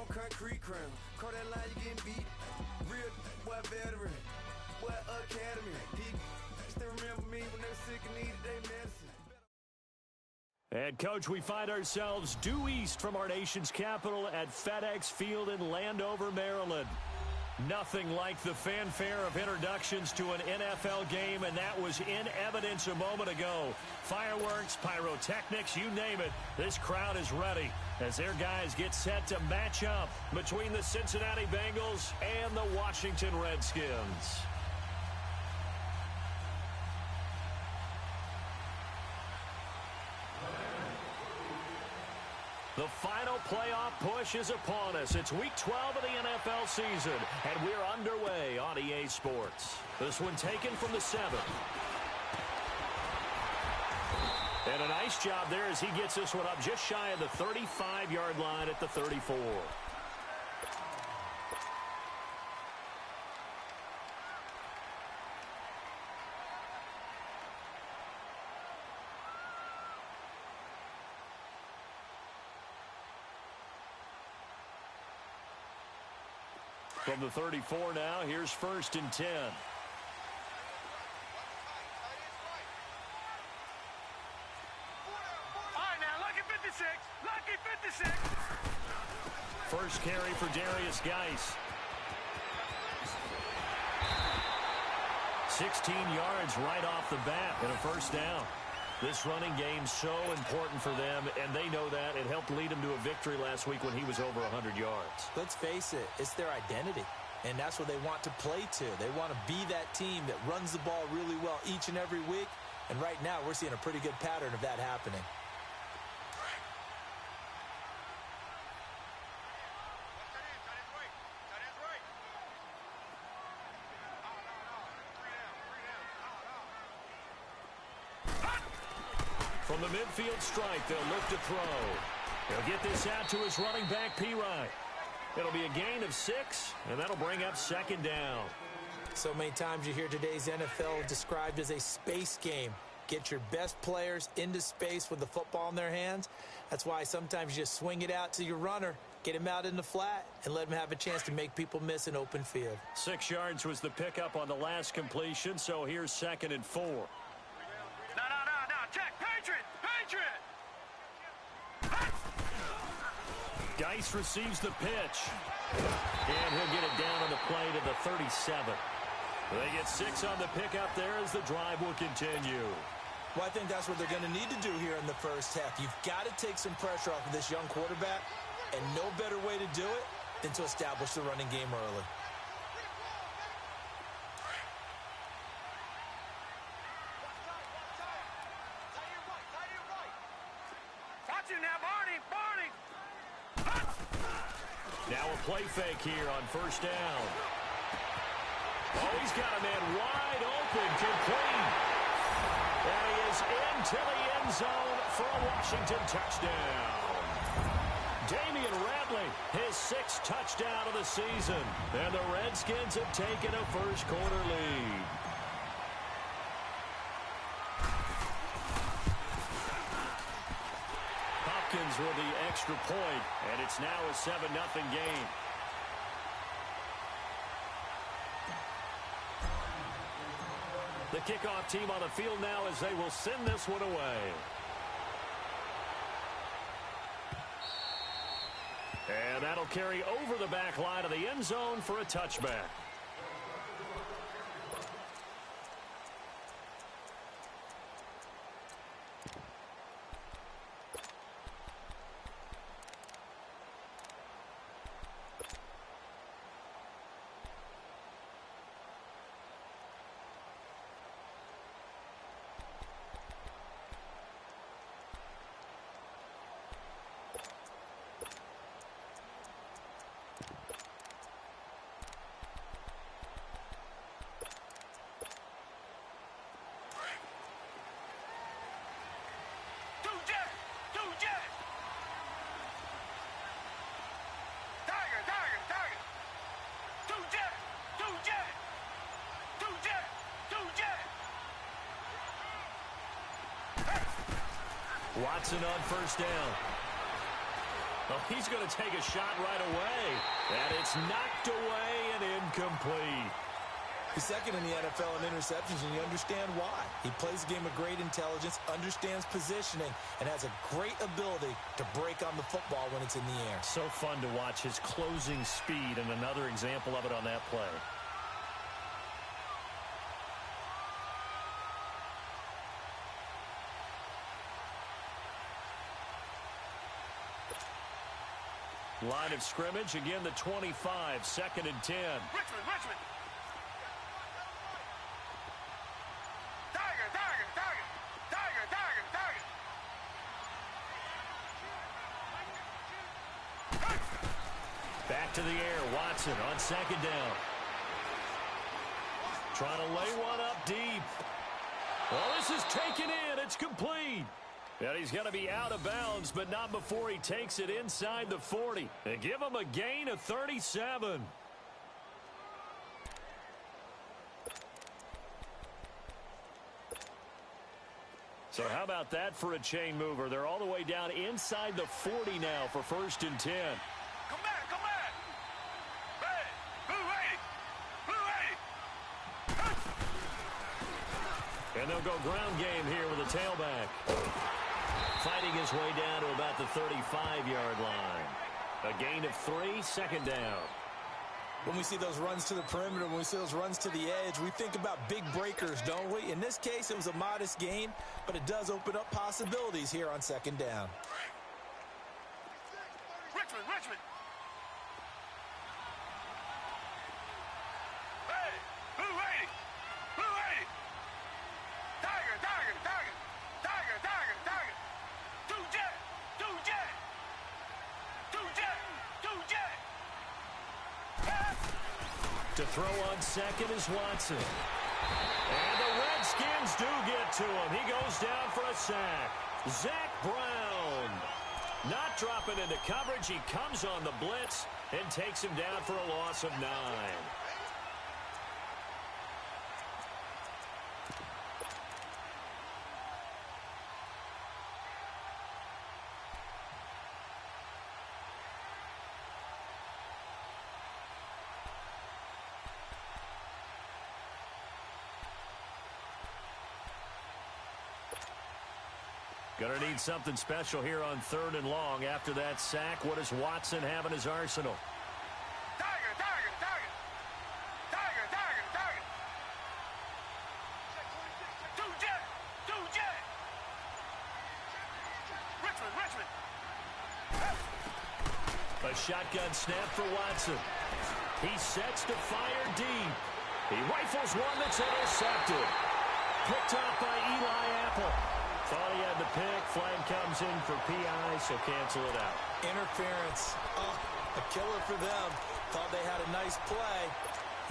concrete crown. Call that line, you getting beat. Real boy veteran, boy academy. Still remember me when they were sick and needed their medicine. And, Coach, we find ourselves due east from our nation's capital at FedEx Field in Landover, Maryland. Nothing like the fanfare of introductions to an NFL game, and that was in evidence a moment ago. Fireworks, pyrotechnics, you name it. This crowd is ready as their guys get set to match up between the Cincinnati Bengals and the Washington Redskins. The final playoff push is upon us. It's Week 12 of the NFL season, and we're underway on EA Sports. This one taken from the 7th. And a nice job there as he gets this one up just shy of the 35-yard line at the 34. From the 34 now, here's 1st and 10. All right, now, lucky 56. Lucky 56. First carry for Darius Geis. 16 yards right off the bat and a first down. This running game's so important for them, and they know that. It helped lead them to a victory last week when he was over 100 yards. Let's face it, it's their identity, and that's what they want to play to. They want to be that team that runs the ball really well each and every week, and right now we're seeing a pretty good pattern of that happening. From the midfield strike, they'll look to throw. He'll get this out to his running back, P-Ryan. It'll be a gain of 6, and that'll bring up 2nd down. So many times you hear today's NFL described as a space game. Get your best players into space with the football in their hands. That's why sometimes you just swing it out to your runner, get him out in the flat, and let him have a chance to make people miss an open field. 6 yards was the pickup on the last completion, so here's 2nd and 4. No. Check. Patriot. Geis receives the pitch. And he'll get it down on the play to the 37. They get 6 on the pickup there as the drive will continue. Well, I think that's what they're going to need to do here in the first half. You've got to take some pressure off of this young quarterback, and no better way to do it than to establish the running game early. Now a play fake here on 1st down. Oh, he's got a man wide open, complete. And he is into the end zone for a Washington touchdown. Damian Radley, his 6th touchdown of the season. And the Redskins have taken a first-quarter lead. Hopkins with the extra point, and it's now a 7-0 game. The kickoff team on the field now as they will send this one away. And that'll carry over the back line of the end zone for a touchback. Watson on 1st down. Oh, he's going to take a shot right away. And it's knocked away and incomplete. He's second in the NFL in interceptions, and you understand why. He plays a game of great intelligence, understands positioning, and has a great ability to break on the football when it's in the air. So fun to watch his closing speed, and another example of it on that play. Line of scrimmage, again the 25, 2nd and 10. Richmond. Back to the air, Watson on 2nd down. Trying to lay one up deep. Well, this is taken in. It's complete. And he's going to be out of bounds, but not before he takes it inside the 40. And give him a gain of 37. So how about that for a chain mover? They're all the way down inside the 40 now for 1st and 10. Come back. Hey, Blue 80. And they'll go ground game here with a tailback. Fighting his way down to about the 35-yard line. A gain of 3, 2nd down. When we see those runs to the perimeter, when we see those runs to the edge, we think about big breakers, don't we? In this case, it was a modest gain, but it does open up possibilities here on 2nd down. Richmond. Hey, Blue 80. Tiger. Two jet. To throw on 2nd is Watson. And the Redskins do get to him. He goes down for a sack. Zach Brown not dropping into coverage. He comes on the blitz and takes him down for a loss of 9. Going to need something special here on 3rd and long. After that sack, what does Watson have in his arsenal? Tiger. Two jet. Richmond. A shotgun snap for Watson. He sets to fire deep. He rifles one that's intercepted. Picked off by Eli Apple. Thought he had the pick. Flag comes in for PI, so cancel it out. Interference. Oh, a killer for them. Thought they had a nice play.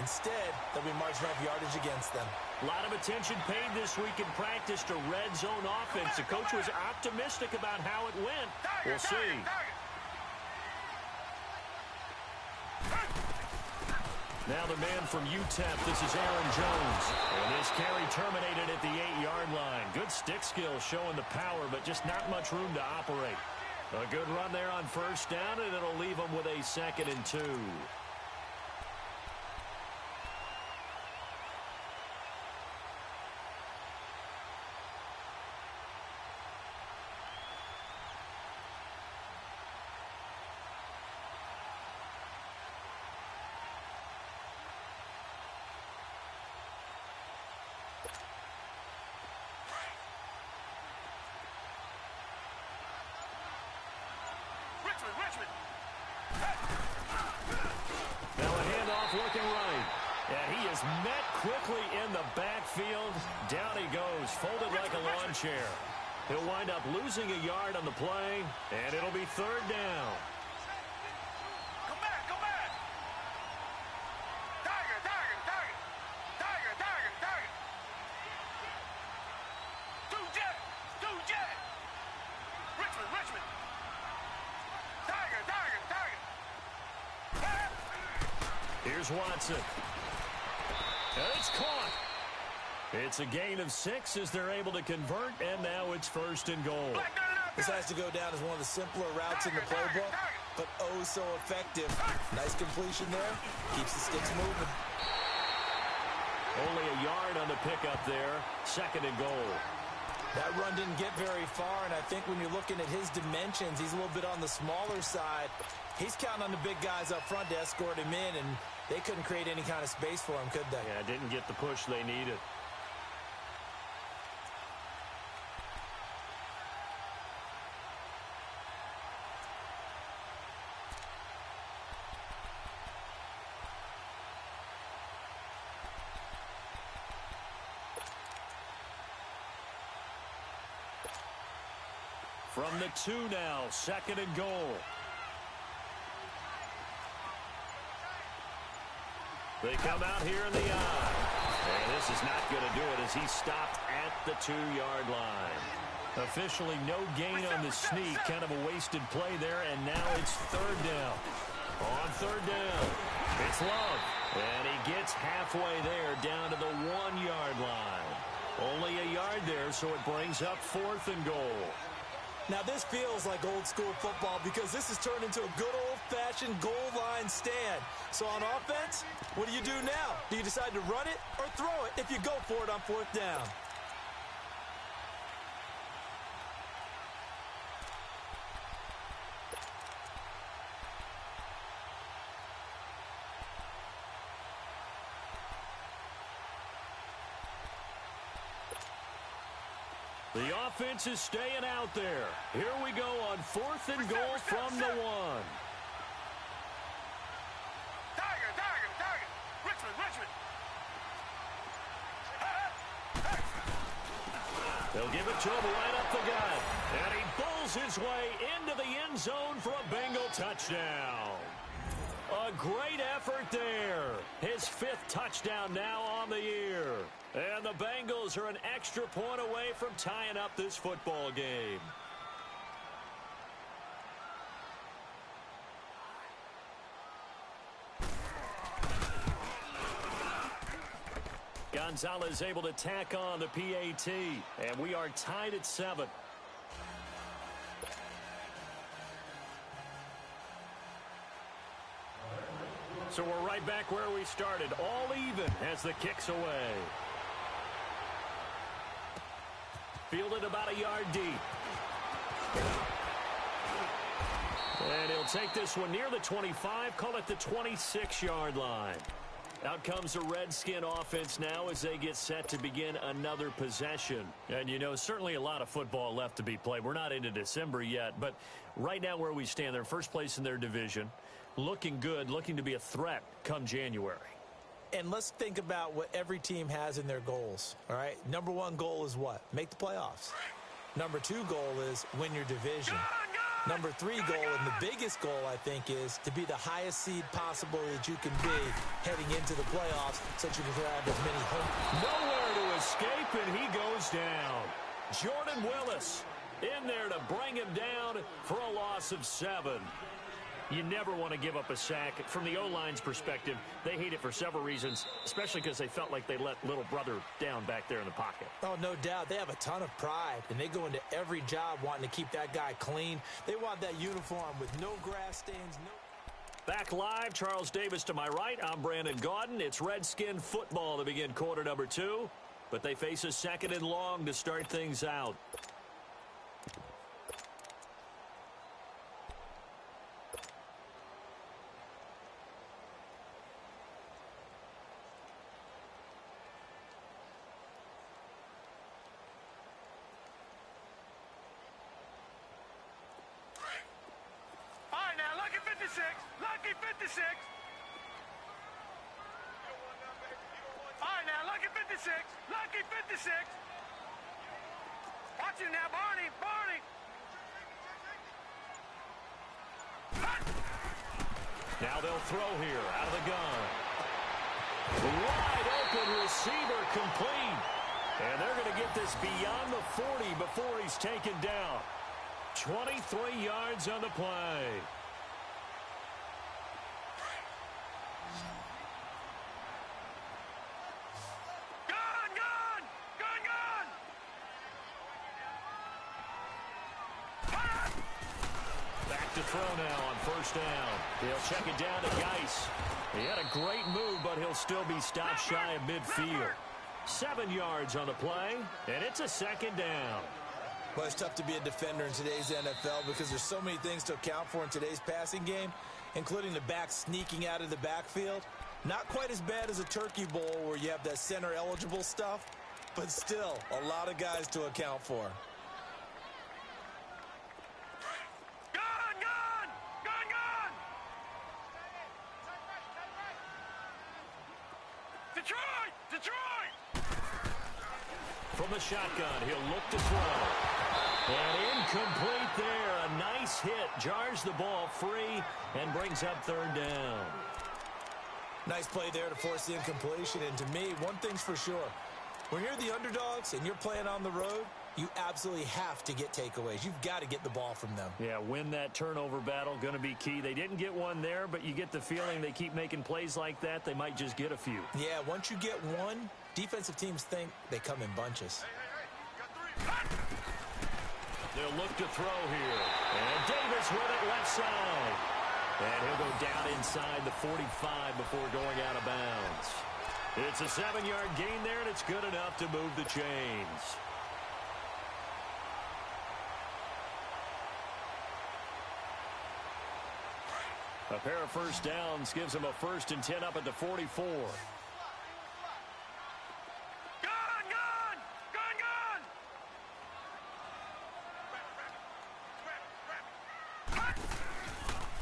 Instead, they'll be marching off yardage against them. A lot of attention paid this week in practice to red zone offense. The coach was optimistic about how it went. We'll see. Now the man from UTEP, this is Aaron Jones. And this carry terminated at the 8-yard line. Good stick skill showing the power, but just not much room to operate. A good run there on 1st down, and it'll leave them with a 2nd and 2. Richmond. Now a handoff looking right. And he is met quickly in the backfield. Down he goes, folded like a lawn chair. He'll wind up losing a yard on the play, and it'll be 3rd down. Come back. Tiger. Two jet. Richmond. Tiger. Here's Watson. And it's caught. It's a gain of 6 as they're able to convert, and now it's 1st and goal. This has to go down as one of the simpler routes in the playbook. but oh so effective. Nice completion there. Keeps the sticks moving. Only a yard on the pickup there. 2nd and goal. That run didn't get very far, and I think when you're looking at his dimensions, he's a little bit on the smaller side. He's counting on the big guys up front to escort him in, and they couldn't create any kind of space for him, could they? Yeah, didn't get the push they needed. From the 2 now, 2nd and goal. They come out here in the eye. And this is not going to do it as he stopped at the 2-yard line. Officially no gain on the sneak. Kind of a wasted play there, and now it's 3rd down. On 3rd down, it's Love. And he gets halfway there down to the 1-yard line. Only a yard there, so it brings up 4th and goal. Now, this feels like old-school football because this has turned into a good old-fashioned goal line stand. So on offense, what do you do now? Do you decide to run it or throw it if you go for it on 4th down? The offense is staying out there. Here we go on 4th and goal from the 1. Tiger. Richmond. They'll give it to him right up the gut. And he bulls his way into the end zone for a Bengal touchdown. A great effort there. His 5th touchdown now on the year. And the Bengals are an extra point away from tying up this football game. Gonzalez able to tack on the PAT. And we are tied at 7. So we're right back where we started. All even as the kick's away. Fielded about a yard deep. And he'll take this one near the 25, call it the 26-yard line. Out comes the Redskin offense now as they get set to begin another possession. And, you know, certainly a lot of football left to be played. We're not into December yet, but right now where we stand, they're first place in their division. Looking good, looking to be a threat come January. And let's think about what every team has in their goals, all right? Number 1 goal is what? Make the playoffs. Number 2 goal is win your division. Number 3 goal, and the biggest goal, I think, is to be the highest seed possible that you can be heading into the playoffs so that you can grab as many home. Nowhere to escape, and he goes down. Jordan Willis in there to bring him down for a loss of 7. You never want to give up a sack. From the O-line's perspective, they hate it for several reasons, especially because they felt like they let little brother down back there in the pocket. Oh, no doubt. They have a ton of pride, and they go into every job wanting to keep that guy clean. They want that uniform with no grass stains, no... Back live, Charles Davis to my right. I'm Brandon Gaudin. It's Redskin football to begin quarter number 2, but they face a 2nd and long to start things out. Lucky 56. All right, now, lucky 56. Lucky 56. Watch him now, Barney. Now they'll throw here out of the gun. Wide open receiver complete. And they're going to get this beyond the 40 before he's taken down. 23 yards on the play. to throw now on first down. He'll check it down to Geis. He had a great move, but he'll still be stopped shy of midfield. 7 yards on the play, and it's a second down. Well, it's tough to be a defender in today's NFL because there's so many things to account for in today's passing game, including the back sneaking out of the backfield. Not quite as bad as a turkey bowl where you have that center-eligible stuff, but still a lot of guys to account for. Detroit! From the shotgun, he'll look to throw. And incomplete there. A nice hit. Jars the ball free and brings up third down. Nice play there to force the incompletion. And to me, one thing's for sure. When you're the underdogs and you're playing on the road, you absolutely have to get takeaways. You've got to get the ball from them. Yeah, win that turnover battle, going to be key. They didn't get one there, but you get the feeling they keep making plays like that, they might just get a few. Yeah, once you get one, defensive teams think they come in bunches. They'll look to throw here. And Davis with it left side. And he'll go down inside the 45 before going out of bounds. It's a 7-yard gain there, and it's good enough to move the chains. A pair of first downs gives them a 1st and 10 up at the 44.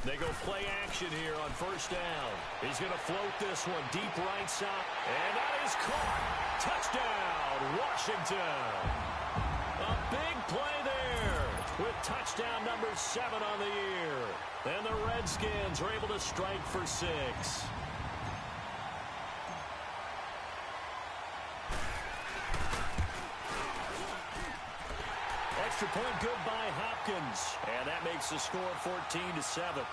They go play action here on first down. He's going to float this one deep right side. And that is caught. Touchdown, Washington. A big play there with touchdown number 7 on the year. And the Redskins are able to strike for 6. Extra point good by Hopkins. And that makes the score 14-7.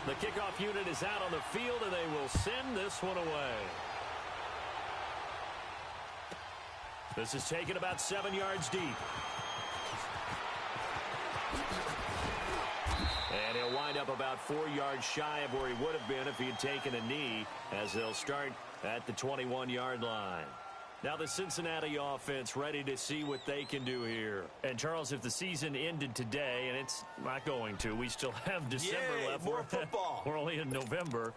The kickoff unit is out on the field, and they will send this one away. This is taken about 7 yards deep. And he'll wind up about 4 yards shy of where he would have been if he had taken a knee, as they'll start at the 21-yard line. Now the Cincinnati offense ready to see what they can do here. And, Charles, if the season ended today, and it's not going to, we still have December left. More football. We're only in November.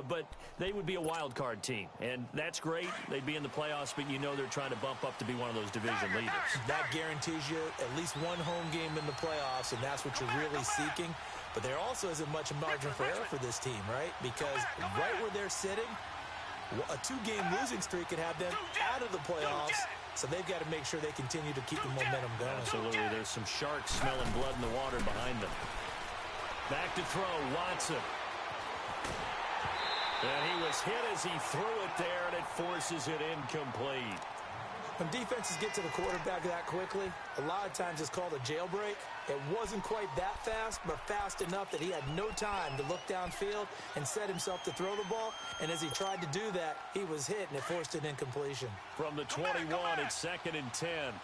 But they would be a wild card team. And that's great. They'd be in the playoffs, but you know they're trying to bump up to be one of those division leaders. That guarantees you at least one home game in the playoffs, and that's what you're really seeking. But there also isn't much margin for error for this team, right? Because right where they're sitting, a 2-game losing streak could have them out of the playoffs, so they've got to make sure they continue to keep the momentum going. Absolutely. There's some sharks smelling blood in the water behind them. Back to throw, Watson. And he was hit as he threw it there, and it forces it incomplete. When defenses get to the quarterback that quickly, a lot of times it's called a jailbreak. It wasn't quite that fast, but fast enough that he had no time to look downfield and set himself to throw the ball. And as he tried to do that, he was hit, and it forced an incompletion. From the 21, it's 2nd and 10.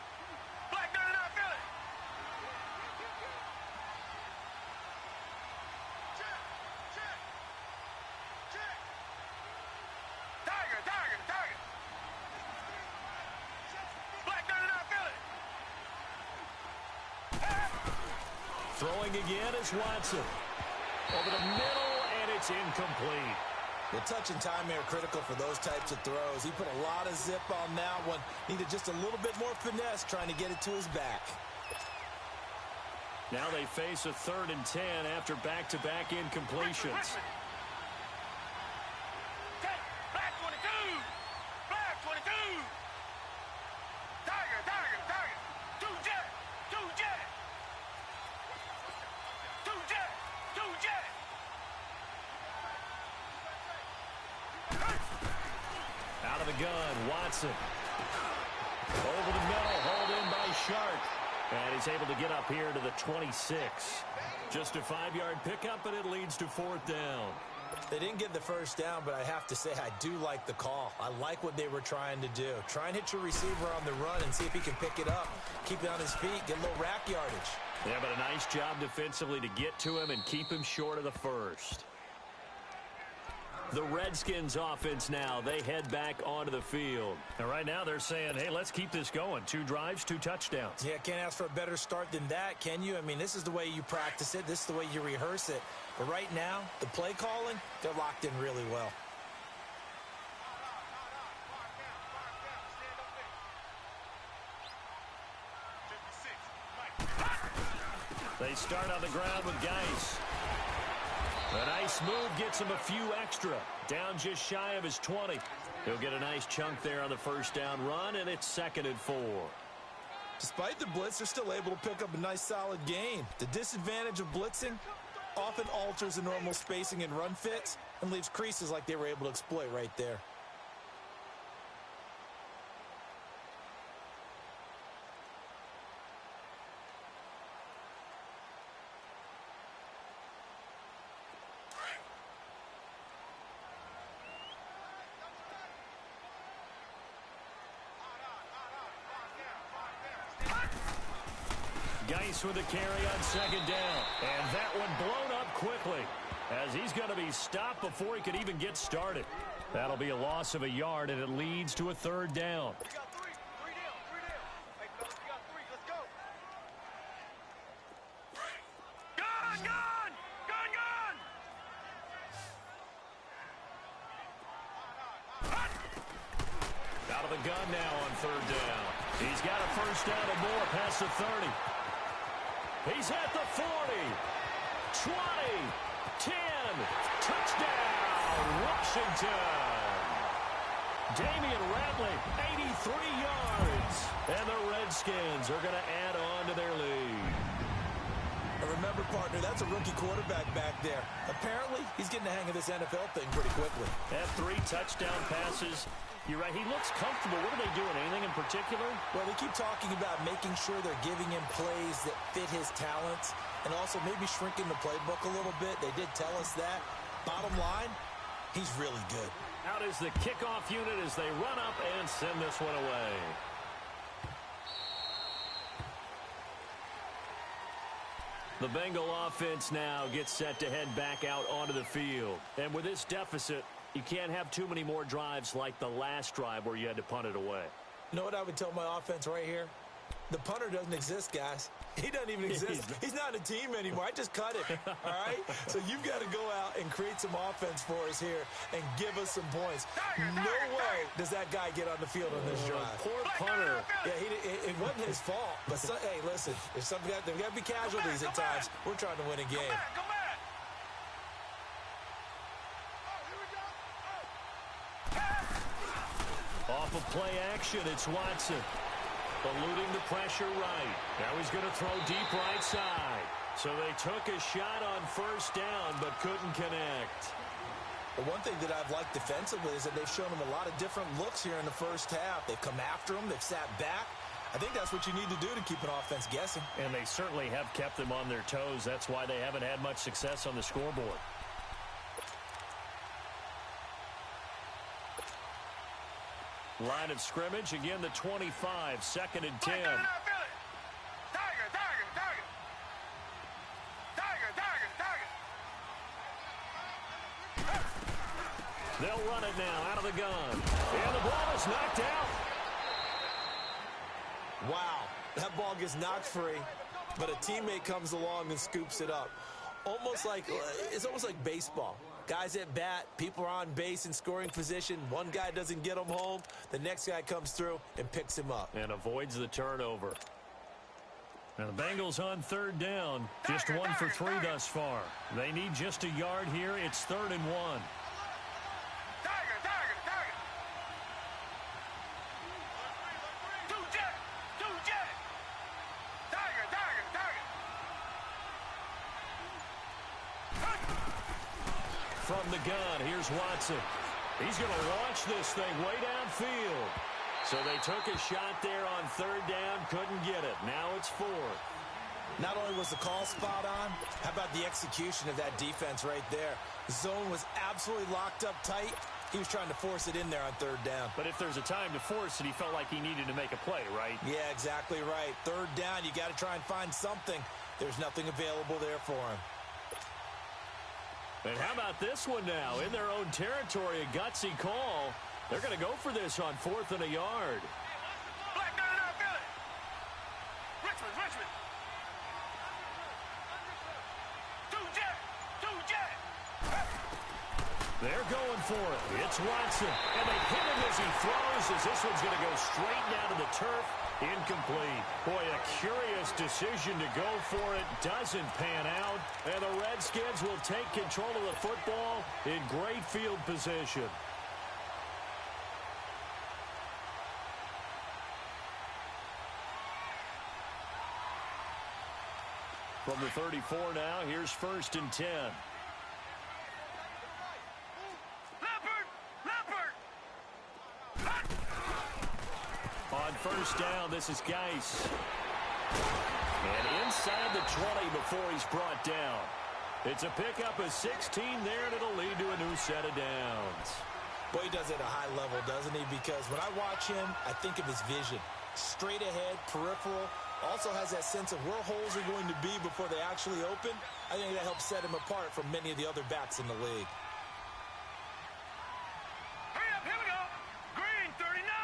Black better not feel it. Tiger. Black better not feel it. Throwing again is Watson. Over the middle, and it's incomplete. The touch and time are critical for those types of throws. He put a lot of zip on that one. Needed just a little bit more finesse trying to get it to his back. Now they face a 3rd and 10 after back-to-back incompletions. Black 22. Black 22. Tiger. Two jet. Out of the gun, Watson. Over the middle, hauled in by Shark. And he's able to get up here to the 26. Just a 5-yard pickup, and it leads to 4th down. They didn't get the first down, but I have to say I do like the call. I like what they were trying to do. Try and hit your receiver on the run and see if he can pick it up, keep it on his feet, get a little rack yardage. Yeah, but a nice job defensively to get to him and keep him short of the first. The Redskins offense now, they head back onto the field. And right now they're saying, hey, let's keep this going. 2 drives, 2 touchdowns. Yeah, can't ask for a better start than that, can you? I mean, this is the way you practice it. This is the way you rehearse it. But right now, the play calling, they're locked in really well. They start on the ground with Geis. A nice move gets him a few extra. Down just shy of his 20. He'll get a nice chunk there on the first down run, and it's 2nd and 4. Despite the blitz, they're still able to pick up a nice solid gain. The disadvantage of blitzing often alters the normal spacing and run fits and leaves creases like they were able to exploit right there. Geis with a carry on 2nd down. And that one blown up quickly as he's going to be stopped before he could even get started. That'll be a loss of a yard, and it leads to a 3rd down. We got 3. 3 down. 3 down. Hey, fellas, we got 3. Let's go. Gun! Gun! Gun! Gun! Out of the gun now on 3rd down. He's got a first down and more past the 30. He's at the 40, 20, 10, touchdown, Washington. Damian Ratley, 83 yards. And the Redskins are going to add on to their lead. And remember, partner, that's a rookie quarterback back there. Apparently, he's getting the hang of this NFL thing pretty quickly. Have 3 touchdown passes. You're right. He looks comfortable. What are they doing? Anything in particular? Well, they keep talking about making sure they're giving him plays that fit his talents and also maybe shrinking the playbook a little bit. They did tell us that. Bottom line, he's really good. Out is the kickoff unit as they run up and send this one away. The Bengal offense now gets set to head back out onto the field. And with this deficit, you can't have too many more drives like the last drive where you had to punt it away. You know what I would tell my offense right here? The punter doesn't exist, guys. He doesn't even exist. He's not a team anymore. I just cut him, all right? So you've got to go out and create some offense for us here and give us some points. No way does that guy get on the field on this drive. Poor punter. Yeah, it wasn't his fault. But, hey, listen, there's got to be casualties at times. We're trying to win a game. Go back. Off of play action, it's Watson. Eluding the pressure right. Now he's going to throw deep right side. So they took a shot on first down, but couldn't connect. Well, one thing that I've liked defensively is that they've shown him a lot of different looks here in the first half. They've come after him. They've sat back. I think that's what you need to do to keep an offense guessing. And they certainly have kept them on their toes. That's why they haven't had much success on the scoreboard. Line of scrimmage, again the 25, 2nd and 10. Tiger. They'll run it now out of the gun. And the ball is knocked out. Wow, that ball gets knocked free, but a teammate comes along and scoops it up. It's almost like baseball. Guys at bat, people are on base in scoring position. One guy doesn't get him home. The next guy comes through and picks him up. And avoids the turnover. Now the Bengals on 3rd down. Just 1 for 3 thus far. They need just a yard here. It's 3rd and 1. From the gun, here's Watson. He's going to launch this thing way downfield. So they took a shot there on 3rd down, couldn't get it. Now it's 4th. Not only was the call spot on, how about the execution of that defense right there? The zone was absolutely locked up tight. He was trying to force it in there on third down. But if there's a time to force it, he felt like he needed to make a play, right? Yeah, exactly right. Third down, you got to try and find something. There's nothing available there for him. And how about this one now? In their own territory, a gutsy call. They're going to go for this on 4th and a yard. Black, no, feel it. Richmond. Two jet. They're going for it. It's Watson. And they hit him as he throws, as this one's going to go straight down to the turf. Incomplete. Boy, a curious decision to go for it. Doesn't pan out. And the Redskins will take control of the football in great field position. From the 34 now, here's 1st and 10. On 1st down, this is Geis. And inside the 20 before he's brought down. It's a pickup of 16 there, and it'll lead to a new set of downs. Boy, he does it at a high level, doesn't he? Because when I watch him, I think of his vision. Straight ahead, peripheral. Also has that sense of where holes are going to be before they actually open. I think that helps set him apart from many of the other backs in the league. Hurry up, here we go. Green 39.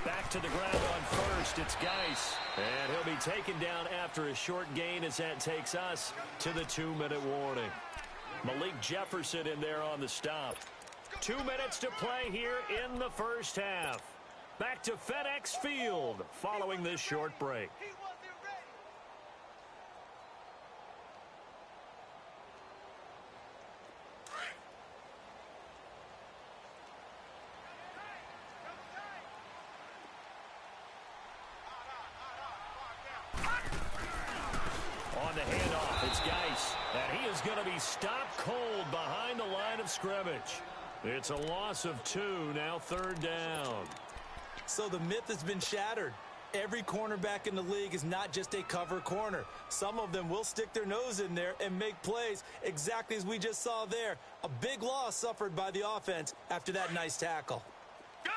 Back to the ground on 1st. It's Geis. And he'll be taken down after a short gain as that takes us to the 2-minute warning. Malik Jefferson in there on the stop. 2 minutes to play here in the first half. Back to FedEx Field following this short break. On the handoff, it's Geis. And he is going to be stopped cold behind the line of scrimmage. It's a loss of 2, now 3rd down. So the myth has been shattered. Every cornerback in the league is not just a cover corner. Some of them will stick their nose in there and make plays exactly as we just saw there. A big loss suffered by the offense after that nice tackle. Gun!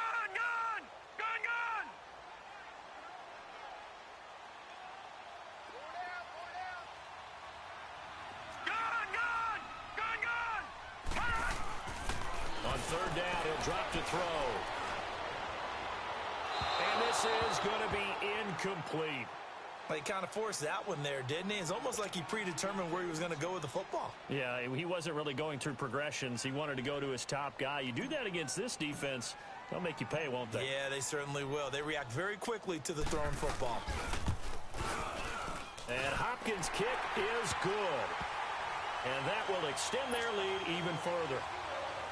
On 3rd down, he'll drop to throw. And this is going to be incomplete. He kind of forced that one there, didn't he? It's almost like he predetermined where he was going to go with the football. Yeah, he wasn't really going through progressions. He wanted to go to his top guy. You do that against this defense, they'll make you pay, won't they? Yeah, they certainly will. They react very quickly to the thrown football. And Hopkins' kick is good. And that will extend their lead even further.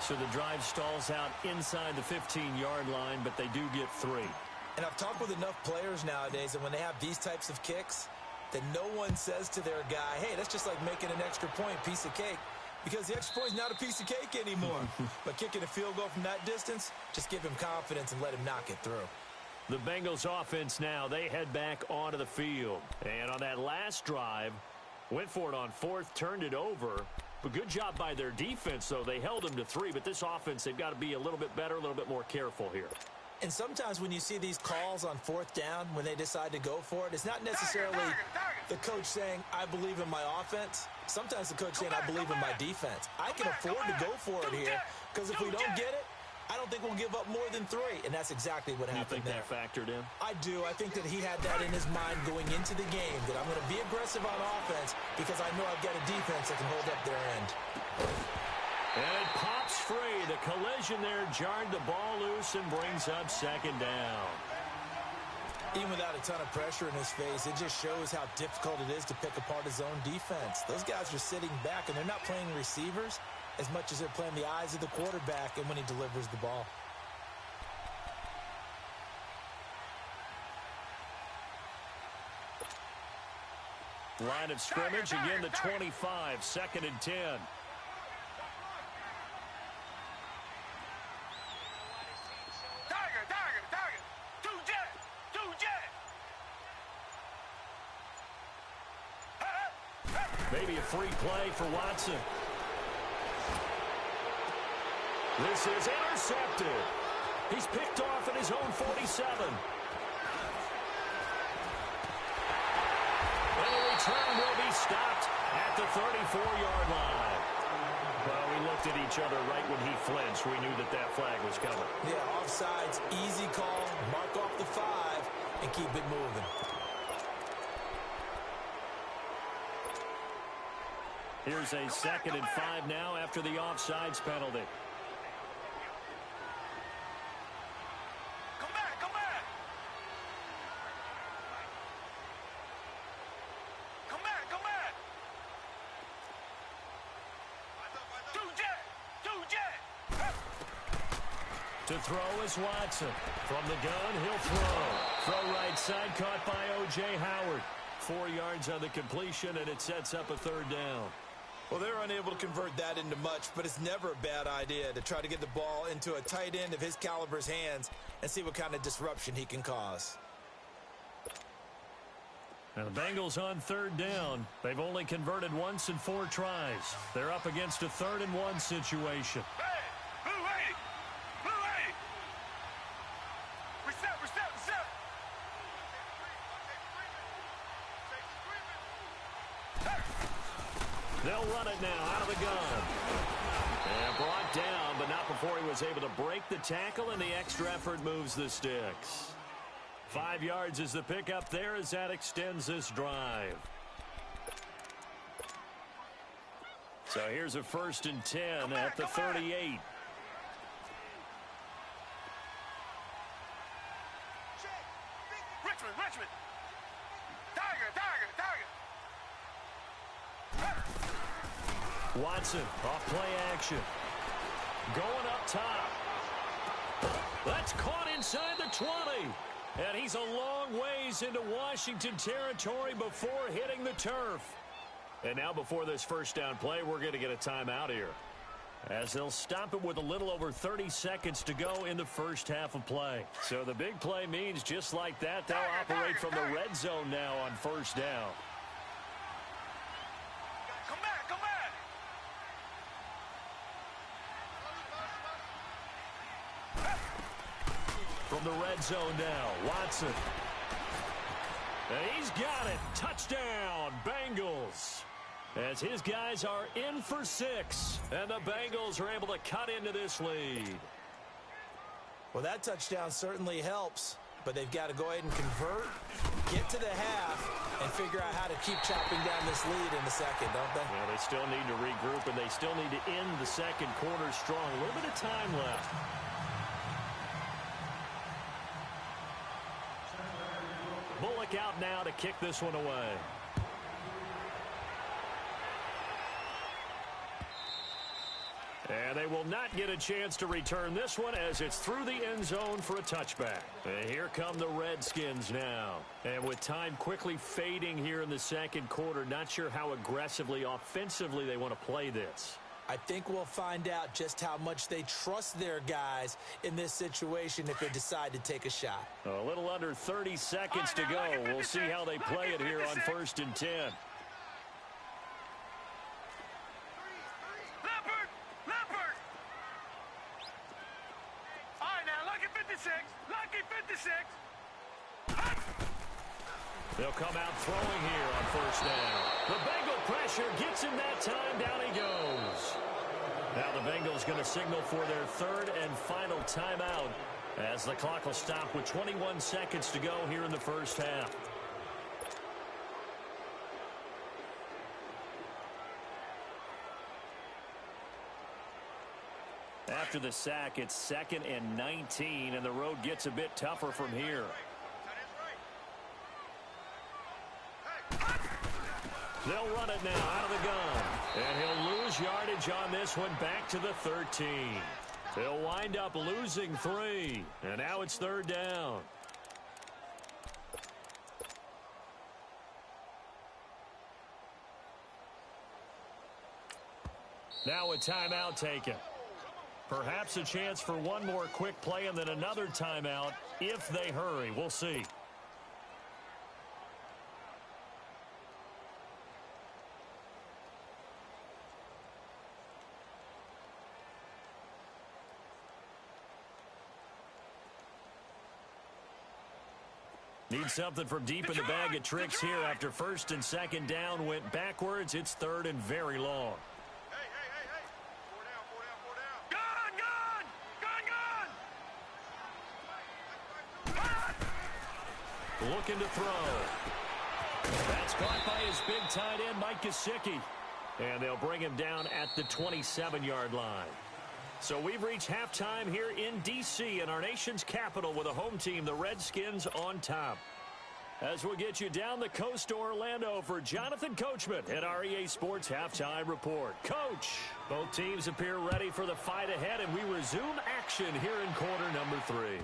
So the drive stalls out inside the 15-yard line, but they do get 3. And I've talked with enough players nowadays, and when they have these types of kicks, that no one says to their guy, hey, that's just like making an extra point, piece of cake. Because the extra point is not a piece of cake anymore. But kicking a field goal from that distance, just give him confidence and let him knock it through. The Bengals offense now, they head back onto the field. And on that last drive, went for it on 4th, turned it over. But good job by their defense, though. They held them to 3, but this offense, they've got to be a little bit better, a little bit more careful here. And sometimes when you see these calls on 4th down, when they decide to go for it, it's not necessarily the coach saying, I believe in my offense. Sometimes the coach saying, I believe in my defense. I can afford to go for it here, because if we don't get it, I don't think we'll give up more than 3, and that's exactly what happened there. You think that factored in? I do. I think that he had that in his mind going into the game, that I'm going to be aggressive on offense because I know I've got a defense that can hold up their end. And it pops free. The collision there jarred the ball loose and brings up 2nd down. Even without a ton of pressure in his face, it just shows how difficult it is to pick apart his own defense. Those guys are sitting back, and they're not playing receivers as much as they're playing the eyes of the quarterback and when he delivers the ball. Line of scrimmage, again the 25, 2nd and 10. Tiger. Two jet. Maybe a free play for Watson. This is intercepted. He's picked off at his own 47. And the return will be stopped at the 34-yard line. Well, we looked at each other right when he flinched. We knew that that flag was coming. Yeah, offsides, easy call. Mark off the 5 and keep it moving. Here's a 2nd and 5 now after the offsides penalty. Come back, come back. Come back, come back. Two jet. To throw is Watson. From the gun, he'll throw. Throw right side, caught by O.J. Howard. 4 yards on the completion, and it sets up a 3rd down. Well, they're unable to convert that into much, but it's never a bad idea to try to get the ball into a tight end of his caliber's hands and see what kind of disruption he can cause. Now the Bengals on 3rd down. They've only converted once in 4 tries. They're up against a 3rd and 1 situation. Hey, blue 80. Blue 80. Reset. They'll run it now out of the gun. And brought down, but not before he was able to break the tackle, and the extra effort moves the sticks. 5 yards is the pickup there as that extends this drive. So here's a 1st and 10 at the 38. Richmond. Tiger. Watson off play action. Going up top. That's caught inside the 20. And he's a long ways into Washington territory before hitting the turf. And now before this 1st down play, we're going to get a timeout here, as they'll stop it with a little over 30 seconds to go in the 1st half of play. So the big play means just like that, they'll operate from the red zone now on 1st down. Come back. From the red zone now, Watson. And he's got it. Touchdown, Bengals. As his guys are in for 6, and the Bengals are able to cut into this lead. Well, that touchdown certainly helps, but they've got to go ahead and convert, get to the half, and figure out how to keep chopping down this lead in the 2nd, don't they? Yeah, they still need to regroup, and they still need to end the 2nd quarter strong. A little bit of time left. Bullock out now to kick this one away. And they will not get a chance to return this one as it's through the end zone for a touchback. And here come the Redskins now. And with time quickly fading here in the 2nd quarter, not sure how aggressively, offensively they want to play this. I think we'll find out just how much they trust their guys in this situation if they decide to take a shot. A little under 30 seconds to go. We'll see how they play it here on 1st and 10. Leopard. All right, now, lucky 56. They'll come out throwing here on 1st down. The Bengal pressure gets him that time. Down he goes. Now the Bengals going to signal for their 3rd and final timeout as the clock will stop with 21 seconds to go here in the 1st half. After the sack, it's 2nd and 19, and the road gets a bit tougher from here. They'll run it now out of the gun. And he'll lose yardage on this one back to the 13. They'll wind up losing 3. And now it's 3rd down. Now a timeout taken. Perhaps a chance for one more quick play and then another timeout if they hurry. We'll see. Need something from deep in the bag of tricks here after first and second down went backwards. It's third and very long. Hey. Four down. Gun! Looking to throw. That's caught by his big tight end, Mike Gesicki. And they'll bring him down at the 27-yard line. So we've reached halftime here in D.C. in our nation's capital with a home team, the Redskins, on top. As we'll get you down the coast to Orlando for Jonathan Coachman at our EA Sports Halftime Report. Coach, both teams appear ready for the fight ahead, and we resume action here in quarter number 3.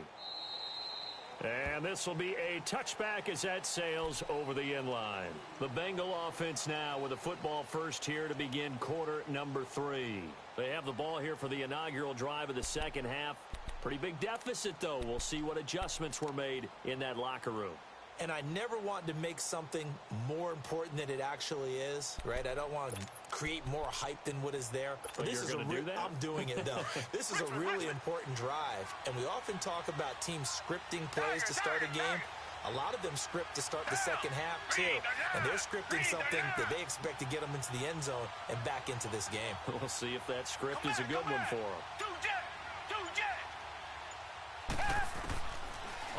And this will be a touchback as that sails over the end line. The Bengal offense now with a football first here to begin quarter number 3. They have the ball here for the inaugural drive of the second half. Pretty big deficit, though. We'll see what adjustments were made in that locker room. And I never want to make something more important than it actually is, right? I don't want to create more hype than what is there. But this is do that? I'm doing it, though. This is a really important drive. And we often talk about teams scripting plays to start a game. A lot of them script to start the second half, too. And they're scripting something that they expect to get them into the end zone and back into this game. We'll see if that script is a good one for them.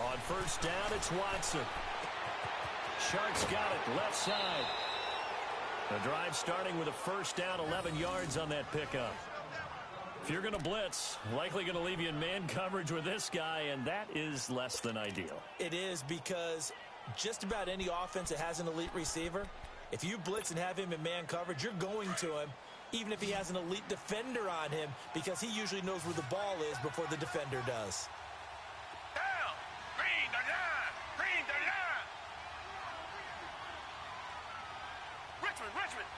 On first down, it's Watson. Sharks got it, left side. The drive starting with a first down, 11 yards on that pickup. If you're going to blitz, likely going to leave you in man coverage with this guy, and that is less than ideal. It is, because just about any offense that has an elite receiver, if you blitz and have him in man coverage, you're going to him, even if he has an elite defender on him, because he usually knows where the ball is before the defender does. Richmond.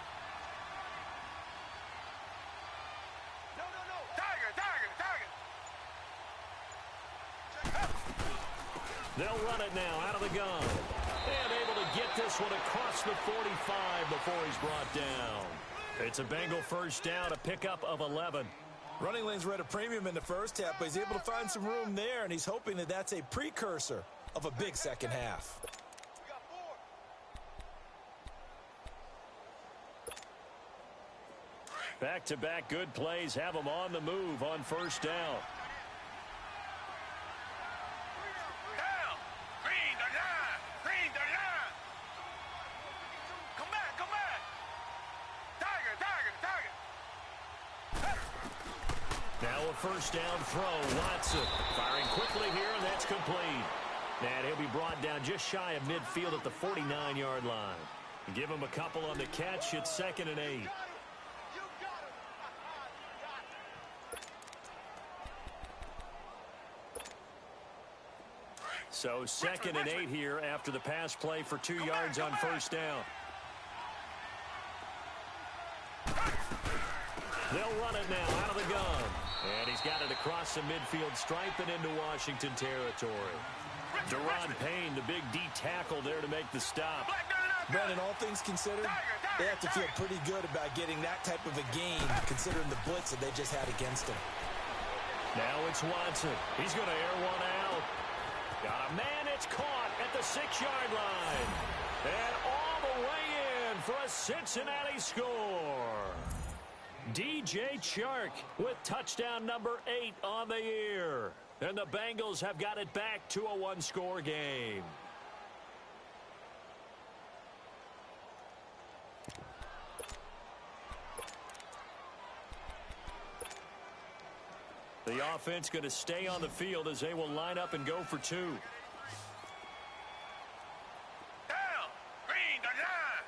No. Tiger. They'll run it now out of the gun. And able to get this one across the 45 before he's brought down. It's a Bengal first down, a pickup of 11. Running lanes were at a premium in the first half, but he's able to find some room there, and he's hoping that that's a precursor of a big second half. Back-to-back good plays have them on the move on first down. Green the line. Come back. Tiger. Now a first down throw. Watson firing quickly here, and that's complete. And he'll be brought down just shy of midfield at the 49-yard line. Give him a couple on the catch. It's 2nd and 8. So 2nd and 8 here after the pass play for 2 yards on first down. They'll run it now out of the gun. And he's got it across the midfield stripe and into Washington territory. Deron Payne, the big D tackle there to make the stop. Brandon, all things considered, they have to feel pretty good about getting that type of a gain, considering the blitz that they just had against him. Now it's Watson. He's going to air one out. Got a man, it's caught at the 6-yard line. And all the way in for a Cincinnati score. DJ Chark with touchdown number 8 on the year. And the Bengals have got it back to a one-score game. The offense going to stay on the field as they will line up and go for 2. Down. Green the line.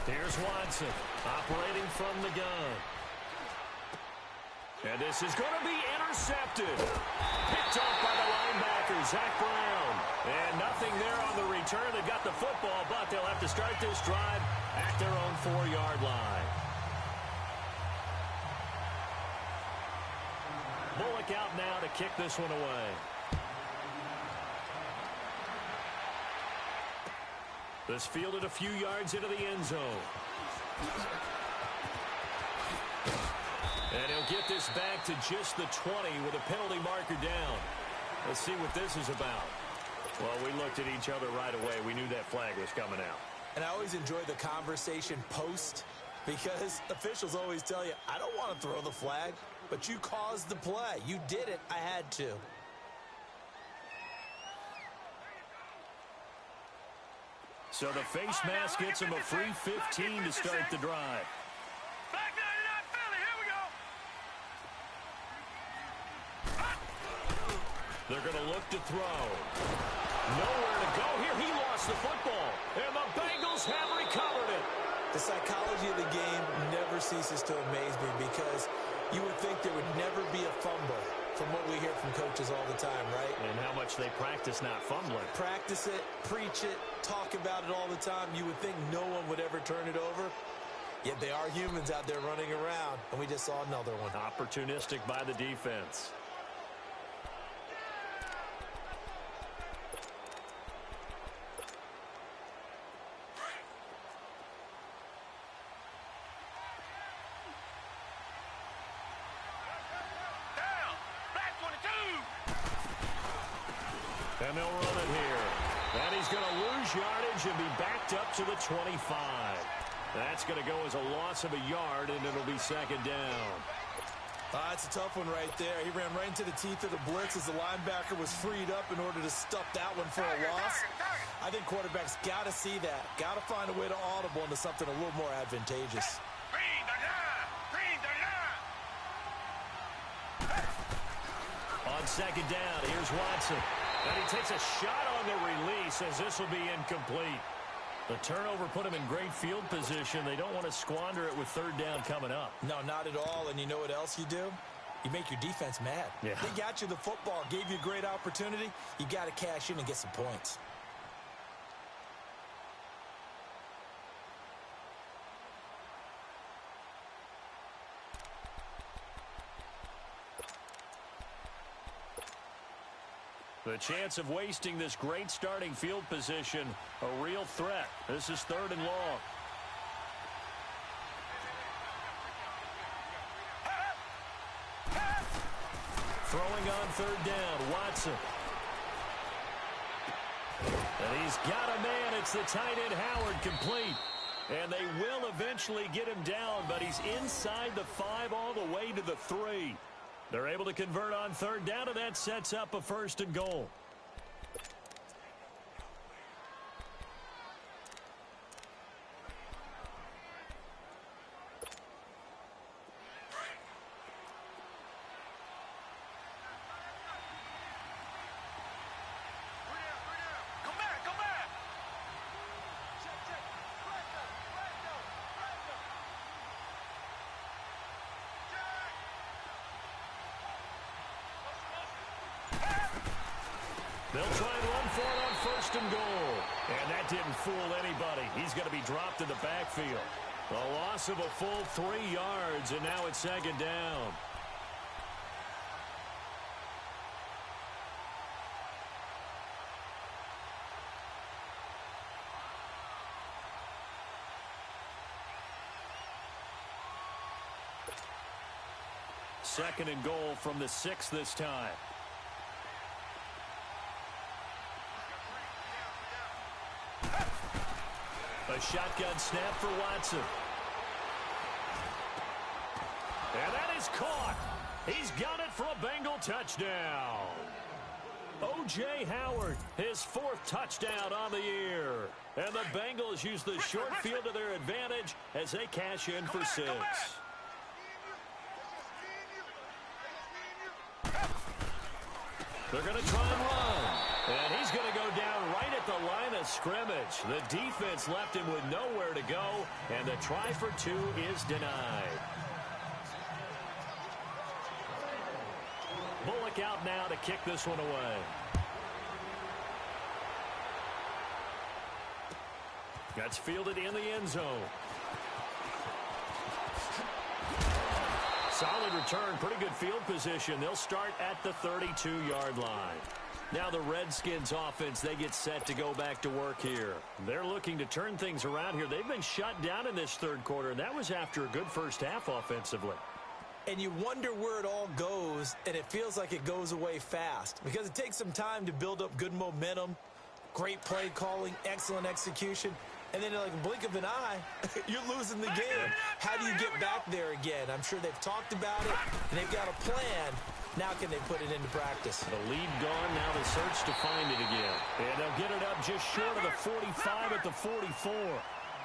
Here's Watson operating from the gun. And this is going to be intercepted. Picked off by the linebacker, Zach Brown. And nothing there on the return. They've got the football, but they'll have to start this drive at their own 4-yard line. Bullock out now to kick this one away. This fielded a few yards into the end zone. And he'll get this back to just the 20 with a penalty marker down. Let's see what this is about. Well, we looked at each other right away. We knew that flag was coming out. And I always enjoy the conversation post because officials always tell you, I don't want to throw the flag, but you caused the play. You did it. I had to. So the face mask gets him a free 15 to start the drive. Back 99 Philly, here we go. They're going to look to throw. Nowhere to go here. He lost the football. And the Bengals have recovered it. The psychology of the game never ceases to amaze me because you would think there would never be a fumble from what we hear from coaches all the time, right? And how much they practice not fumbling. Practice it, preach it, talk about it all the time. You would think no one would ever turn it over. Yet they are humans out there running around, and we just saw another one. Opportunistic by the defense. And they'll run it here. And he's going to lose yardage and be backed up to the 25. That's going to go as a loss of a yard, and it'll be second down. That's a tough one right there. He ran right into the teeth of the blitz as the linebacker was freed up in order to stuff that one for a loss. I think quarterbacks got to see that. Got to find a way to audible into something a little more advantageous. On second down, here's Watson. And he takes a shot on the release as this will be incomplete. The turnover put him in great field position. They don't want to squander it with third down coming up. No, not at all. And you know what else you do? You make your defense mad. Yeah. They got you the football, gave you a great opportunity. You got to cash in and get some points. The chance of wasting this great starting field position, a real threat. This is third and long. Throwing on third down, Watson. And he's got a man. It's the tight end, Howard, complete. And they will eventually get him down, but he's inside the 5 all the way to the 3. They're able to convert on third down, and that sets up a first and goal. They'll try and run for it on first and goal. And that didn't fool anybody. He's going to be dropped in the backfield. A loss of a full 3 yards, and now it's second down. Second and goal from the 6 this time. A shotgun snap for Watson. And that is caught. He's got it for a Bengal touchdown. O.J. Howard, his 4th touchdown on the year. And the Bengals use the short field to their advantage as they cash in for 6. They're going to try and run. And he's going to go down right at the line of scrimmage. The defense left him with nowhere to go, and the try for 2 is denied. Bullock out now to kick this one away. That's fielded in the end zone. Solid return, pretty good field position. They'll start at the 32-yard line. Now the Redskins offense, they get set to go back to work here. They're looking to turn things around here. They've been shut down in this third quarter, and that was after a good first half offensively. and you wonder where it all goes, and it feels like it goes away fast because it takes some time to build up good momentum, great play calling, excellent execution, and then in like a blink of an eye, you're losing the game. How do you get back there again? I'm sure they've talked about it, and they've got a plan. Now can they put it into practice? The lead gone, now the search to find it again. And they'll get it up just short of the 45 at the 44.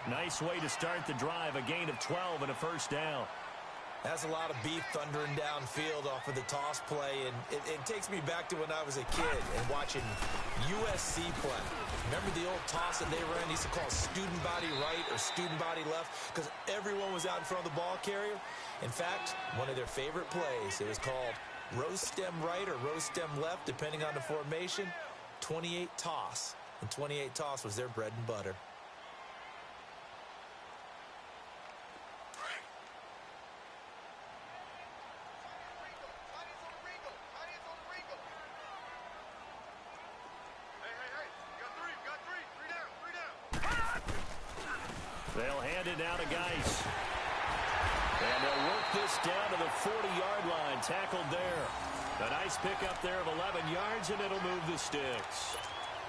Nice way to start the drive, a gain of 12 and a first down. That's a lot of beef thundering downfield off of the toss play, and it takes me back to when I was a kid and watching USC play. Remember the old toss that they ran? They used to call student body right or student body left because everyone was out in front of the ball carrier. In fact, one of their favorite plays, it was called rose stem right or rose stem left, depending on the formation. 28 toss, and 28 toss was their bread and butter. They'll hand it down to Geis. And they'll work this down to the 40-yard line. Tackled there. A nice pickup there of 11 yards, and it'll move the sticks.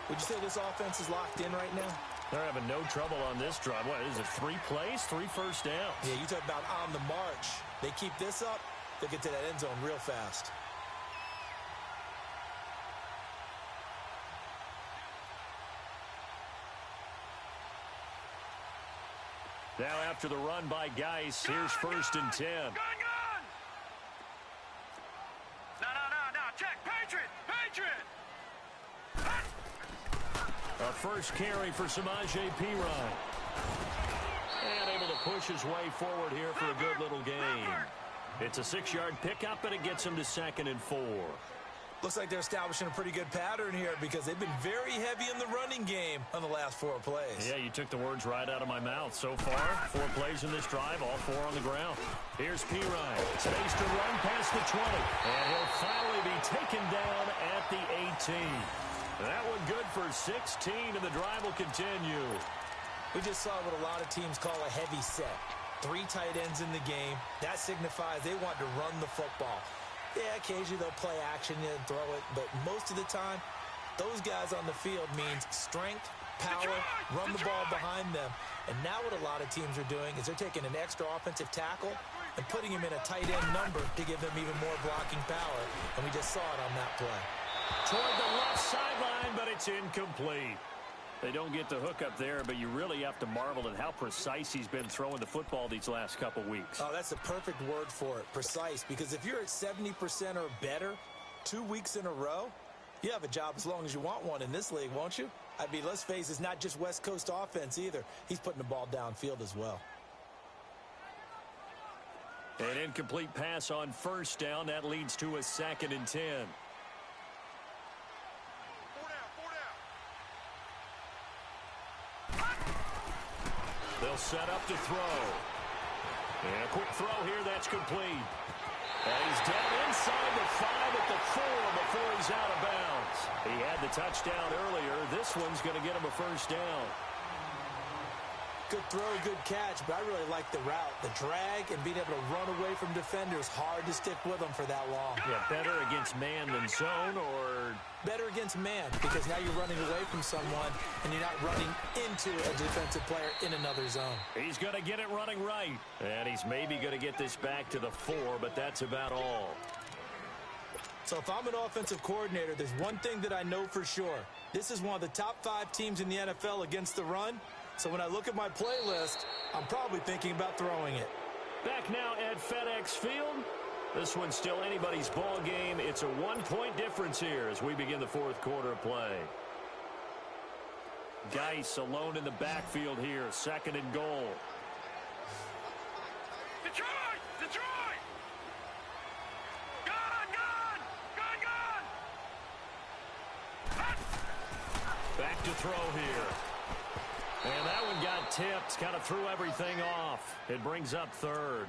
Would you say this offense is locked in right now? They're having no trouble on this drive. What is it, 3 plays, 3 first downs? Yeah, you talk about on the march. They keep this up, they'll get to that end zone real fast. Now after the run by Geis, here's 1st and 10. Gun! No, check, Patriot! A first carry for Samaje Perine. And able to push his way forward here for a good little gain. It's a 6-yard pickup, and it gets him to 2nd and 4. Looks like they're establishing a pretty good pattern here because they've been very heavy in the running game on the last 4 plays. Yeah, you took the words right out of my mouth. So far, 4 plays in this drive, all 4 on the ground. Here's Perine. Space to run past the 20. And he'll finally be taken down at the 18. That one good for 16, and the drive will continue. We just saw what a lot of teams call a heavy set. 3 tight ends in the game. That signifies they want to run the football. Yeah, occasionally they'll play action and throw it, but most of the time, those guys on the field means strength, power, run the ball behind them. And now what a lot of teams are doing is they're taking an extra offensive tackle and putting him in a tight end number to give them even more blocking power, and we just saw it on that play. Toward the left sideline, but it's incomplete. They don't get the hook up there, but you really have to marvel at how precise he's been throwing the football these last couple weeks. Oh, that's the perfect word for it, precise, because if you're at 70% or better 2 weeks in a row, you have a job as long as you want one in this league, won't you? I mean, let's face it, it's not just West Coast offense either. He's putting the ball downfield as well. An incomplete pass on 1st down. That leads to a 2nd and 10. They'll set up to throw. And a quick throw here, that's complete. And he's down inside the 5 at the 4 before he's out of bounds. He had the touchdown earlier. This one's going to get him a 1st down. Good throw, good catch, but I really like the route. The drag and being able to run away from defenders, hard to stick with them for that long. Yeah, better against man than zone, or better against man, because now you're running away from someone and you're not running into a defensive player in another zone. He's going to get it running right. And he's maybe going to get this back to the 4, but that's about all. So if I'm an offensive coordinator, there's one thing that I know for sure. This is one of the top 5 teams in the NFL against the run. So when I look at my playlist, I'm probably thinking about throwing it. Back now at FedEx Field. This one's still anybody's ball game. It's a 1-point difference here as we begin the 4th quarter of play. Geis alone in the backfield here. 2nd and goal. Detroit! Gun! Back to throw here. And that one got tipped, kind of threw everything off. It brings up 3rd.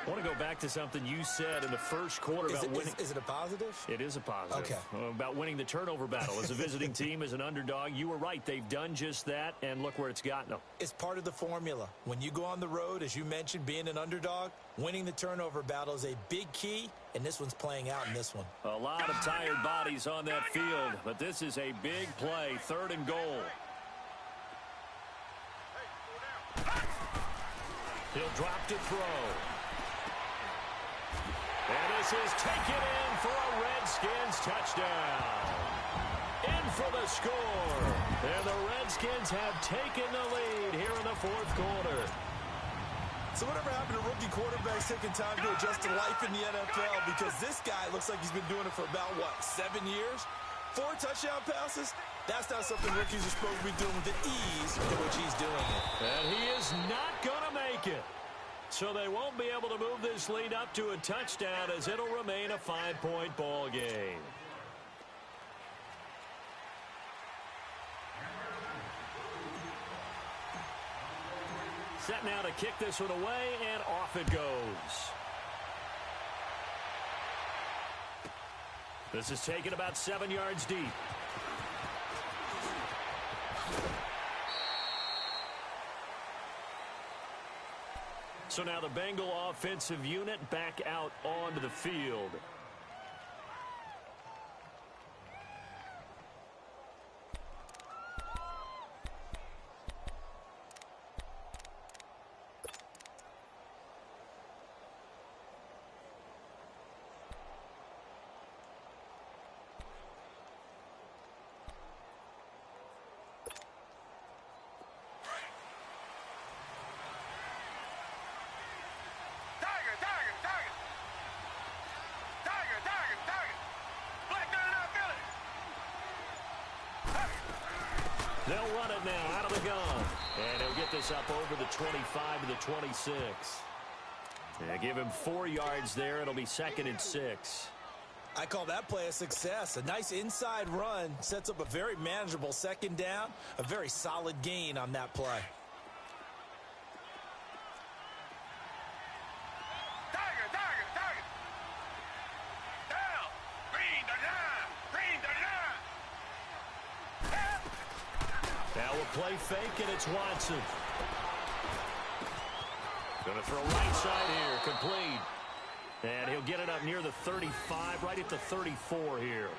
I want to go back to something you said in the first quarter about winning. Is it a positive? It is a positive. Okay. About winning the turnover battle. As a visiting team, as an underdog, you were right. They've done just that, and look where it's gotten them. It's part of the formula. When you go on the road, as you mentioned, being an underdog, winning the turnover battle is a big key, and this one's playing out in this one. A lot of tired bodies on that field, but this is a big play, 3rd and goal. He'll drop to throw. And this is taken in for a Redskins touchdown. In for the score. And the Redskins have taken the lead here in the 4th quarter. So whatever happened to rookie quarterbacks taking time to adjust to life in the NFL? Because this guy looks like he's been doing it for about, 7 years? 4 touchdown passes? That's not something rookies are supposed to be doing with the ease in which he's doing it. And he is not going to make it. So they won't be able to move this lead up to a touchdown as it'll remain a 5-point ball game. Set now to kick this one away, and off it goes. This is taken about 7 yards deep. So now the Bengal offensive unit back out onto the field. They'll run it now out of the gun. And he'll get this up over the 25 to the 26. Yeah, give him 4 yards there. It'll be 2nd and 6. I call that play a success. A nice inside run sets up a very manageable 2nd down. A very solid gain on that play. Play fake, and it's Watson. Going to throw right side here, complete. And he'll get it up near the 35, right at the 34 here.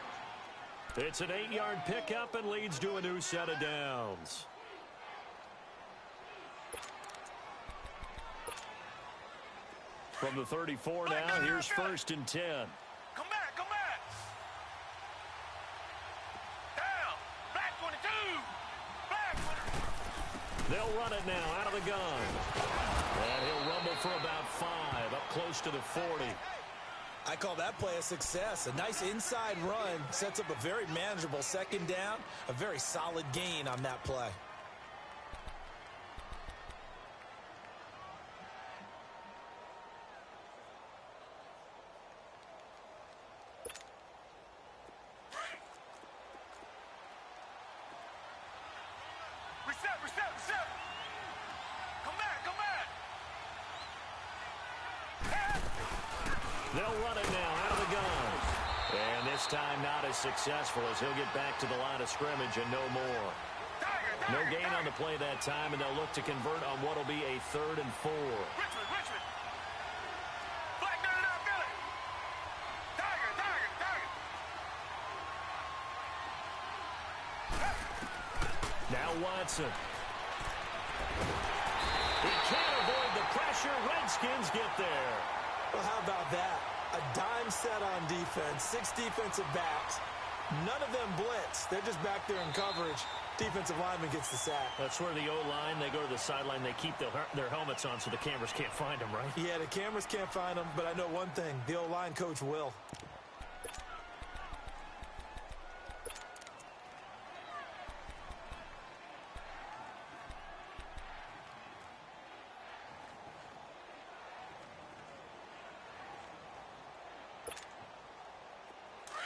It's an 8-yard pickup and leads to a new set of downs. From the 34 now, here's 1st and 10. Come back, come back. Down. Black 22. They'll run it now out of the gun. And he'll rumble for about 5, up close to the 40. I call that play a success. A nice inside run sets up a very manageable 2nd down. A very solid gain on that play. Reset. Come back, come back. They'll run it now out of the gun. And this time not as successful as he'll get back to the line of scrimmage and no more. No gain on the play that time, and they'll look to convert on what will be a 3rd and 4. Richmond. Black 99 Philly. Tiger. Now Watson. He can't avoid the pressure. Redskins get there. Well, how about that? A dime set on defense. 6 defensive backs. None of them blitz. They're just back there in coverage. Defensive lineman gets the sack. That's where the O-line, they go to the sideline, they keep their helmets on so the cameras can't find them, right? Yeah, the cameras can't find them, but I know one thing. The O-line coach will.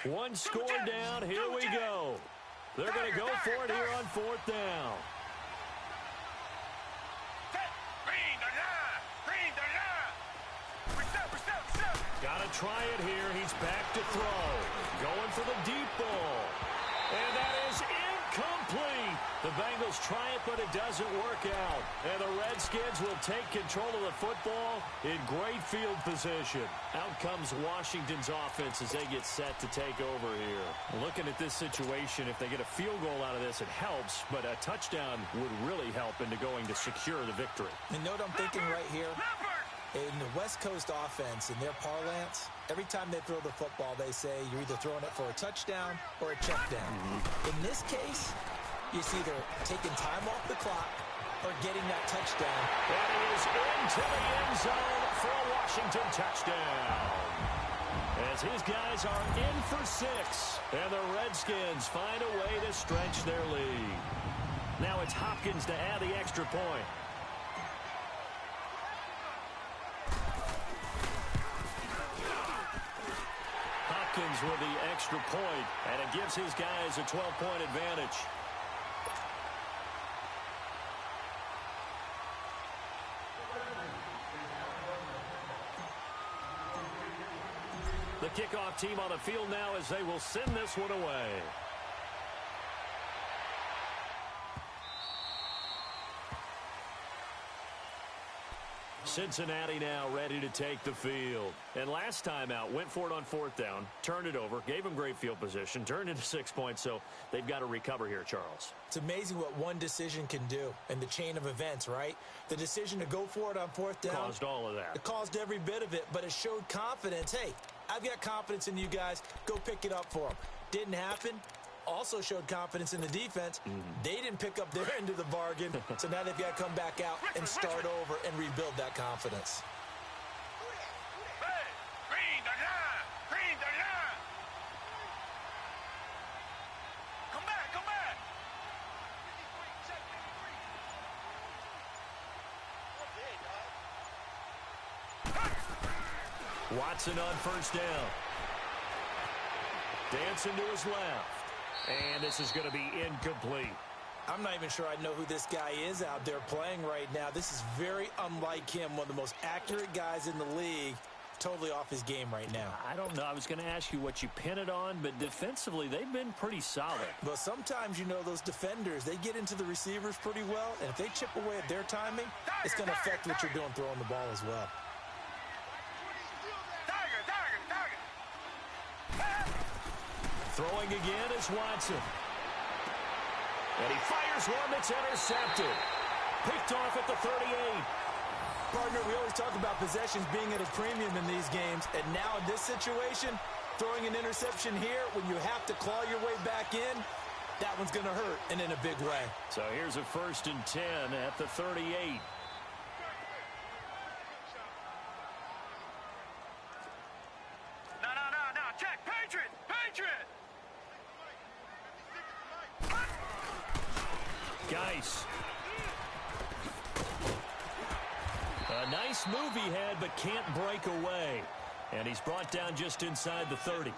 One score down. Here we go. They're going to go for it here on 4th down. Green the line. try it here. He's back to throw. Going for the deep ball. And that is incomplete. The Bengals try it, but it doesn't work out. And the Redskins will take control of the football in great field position. Out comes Washington's offense as they get set to take over here. Looking at this situation, if they get a field goal out of this, it helps, but a touchdown would really help into going to secure the victory. You know what I'm thinking right here? In the West Coast offense, in their parlance, every time they throw the football, they say you're either throwing it for a touchdown or a check down. In this case, it's either taking time off the clock or getting that touchdown. And he is into the end zone for a Washington touchdown. As his guys are in for 6, and the Redskins find a way to stretch their lead. Now it's Hopkins to add the extra point. With the extra point, and it gives his guys a 12-point advantage. The kickoff team on the field now as they will send this one away. Cincinnati now ready to take the field. And last time out, went for it on 4th down, turned it over, gave them great field position, turned into 6 points, so they've got to recover here, Charles. It's amazing what one decision can do in the chain of events, right? The decision to go for it on 4th down. Caused all of that. It caused every bit of it, but it showed confidence. Hey, I've got confidence in you guys. Go pick it up for them. Didn't happen. Also showed confidence in the defense. They didn't pick up their end of the bargain, so now they've got to come back out and start over and rebuild that confidence. Green the line! Green the line! Come back, come back! Watson on 1st down. Dancing to his left. And this is going to be incomplete. I'm not even sure I know who this guy is out there playing right now. This is very unlike him, one of the most accurate guys in the league. Totally off his game right now. I don't know. I was going to ask you what you pin it on, but defensively, they've been pretty solid. But sometimes, you know, those defenders, they get into the receivers pretty well, and if they chip away at their timing, it's going to affect what you're doing throwing the ball as well. Throwing again is Watson. And he fires one that's intercepted. Picked off at the 38. Partner, we always talk about possessions being at a premium in these games, and now in this situation, throwing an interception here when you have to claw your way back in, that one's going to hurt, and in a big way. So here's a 1st and 10 at the 38. No, check, Patriot! Geis. A nice move he had, but can't break away. And he's brought down just inside the 30.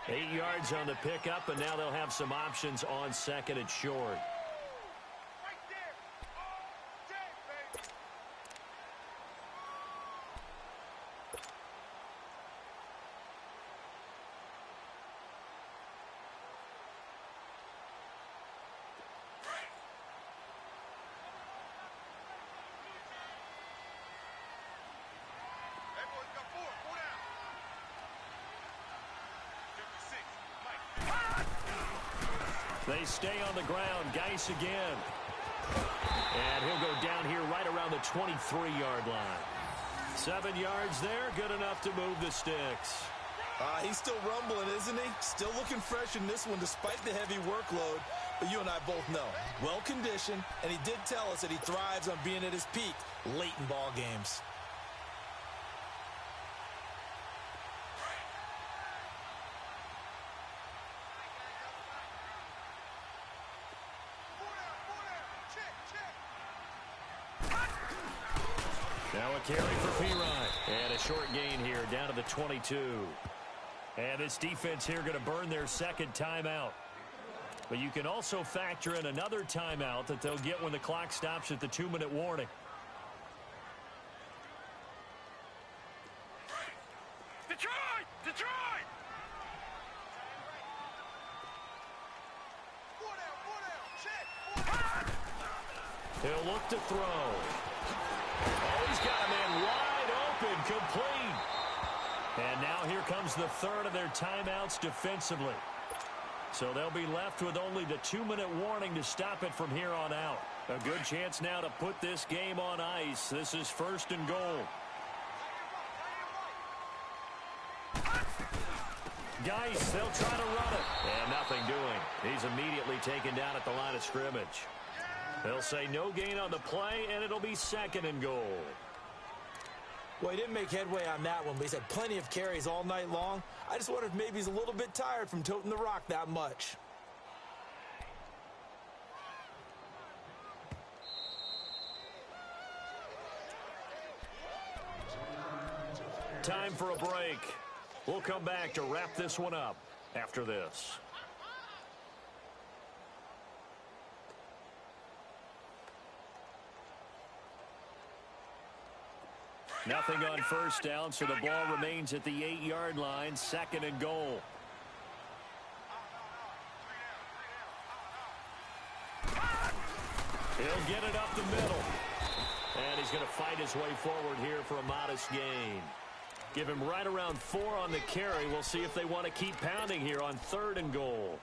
8 yards on the pickup, and now they'll have some options on 2nd and short. They stay on the ground. Geis again. And he'll go down here right around the 23-yard line. 7 yards there. Good enough to move the sticks. He's still rumbling, isn't he? Still looking fresh in this one despite the heavy workload. But you and I both know, well-conditioned, and he did tell us that he thrives on being at his peak late in ball games. Now a carry for Pirine. And a short gain here down to the 22. And this defense here going to burn their 2nd timeout. But you can also factor in another timeout that they'll get when the clock stops at the 2-minute warning. Detroit! He'll look to throw. Oh, he's got a man wide open, complete. And now here comes the third of their timeouts defensively. So they'll be left with only the 2-minute warning to stop it from here on out. A good chance now to put this game on ice. This is 1st and goal. Geis, they'll try to run it. And nothing doing. He's immediately taken down at the line of scrimmage. They'll say no gain on the play, and it'll be 2nd and goal. Well, he didn't make headway on that one, but he's had plenty of carries all night long. I just wonder if maybe he's a little bit tired from toting the rock that much. Time for a break. We'll come back to wrap this one up after this. Nothing on 1st down, so the ball remains at the 8-yard line, 2nd and goal. He'll get it up the middle. And he's going to fight his way forward here for a modest gain. Give him right around 4 on the carry. We'll see if they want to keep pounding here on 3rd and goal.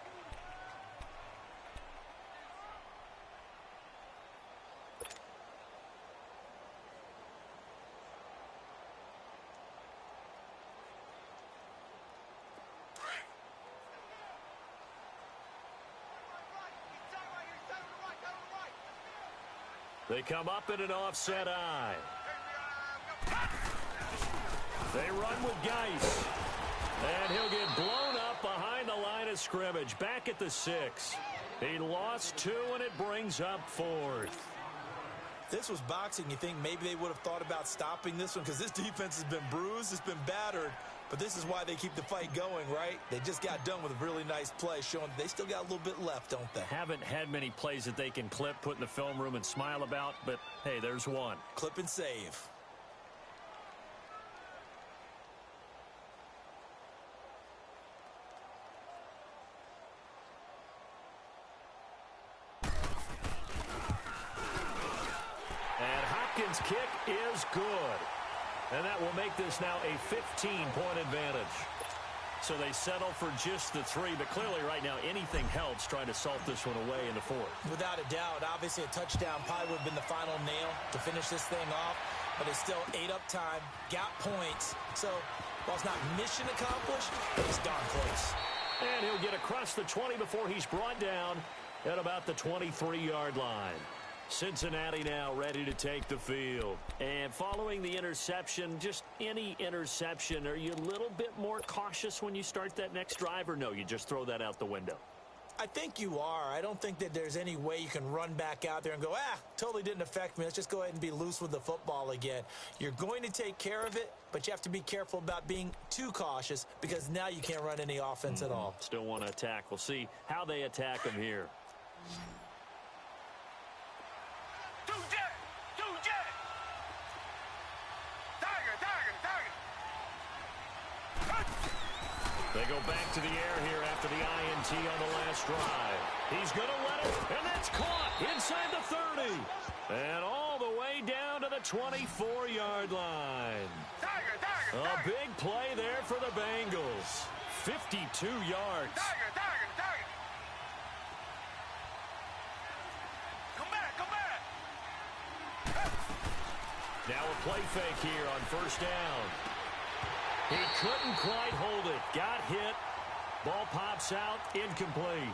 They come up in an offset eye. They run with Geis. And he'll get blown up behind the line of scrimmage. Back at the 6. He lost 2, and it brings up 4th. This was boxing. You think maybe they would have thought about stopping this one because this defense has been bruised, it's been battered. But this is why they keep the fight going, right? They just got done with a really nice play, showing they still got a little bit left, don't they? Haven't had many plays that they can clip, put in the film room, and smile about, but, hey, there's one. Clip and save. And Hopkins' kick is good. And that will make this now a 15-point advantage. So they settle for just the 3, but clearly right now anything helps trying to salt this one away in the 4th. Without a doubt, obviously a touchdown probably would have been the final nail to finish this thing off, but it's still 8 up time, got points. So while it's not mission accomplished, it's darn close. And he'll get across the 20 before he's brought down at about the 23-yard line. Cincinnati now ready to take the field. And following the interception, just any interception, are you a little bit more cautious when you start that next drive, or no, you just throw that out the window? I think you are. I don't think that there's any way you can run back out there and go, totally didn't affect me. Let's just go ahead and be loose with the football again. You're going to take care of it, but you have to be careful about being too cautious because now you can't run any offense at all. Still want to attack. We'll see how they attack him here. They go back to the air here after the INT on the last drive. He's going to let it, and that's caught inside the 30. And all the way down to the 24-yard line. A big play there for the Bengals. 52 yards. Now a play fake here on 1st down. He couldn't quite hold it. Got hit. Ball pops out. Incomplete.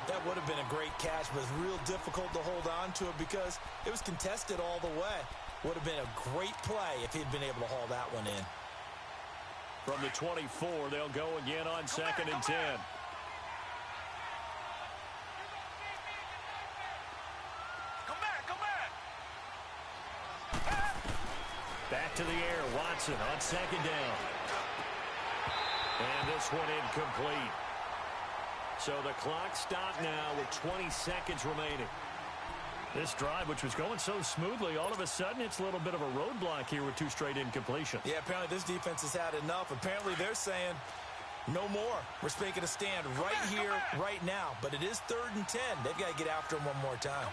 That would have been a great catch, but it's real difficult to hold on to it because it was contested all the way. Would have been a great play if he'd been able to haul that one in. From the 24, they'll go again on 2nd and 10. Back to the air, Watson on 2nd down. And this one incomplete. So the clock stopped now with 20 seconds remaining. This drive, which was going so smoothly, all of a sudden it's a little bit of a roadblock here with 2 straight incompletions. Yeah, apparently this defense has had enough. Apparently they're saying no more. We're making a stand right here, right now. But it is 3rd and 10. They've got to get after him one more time.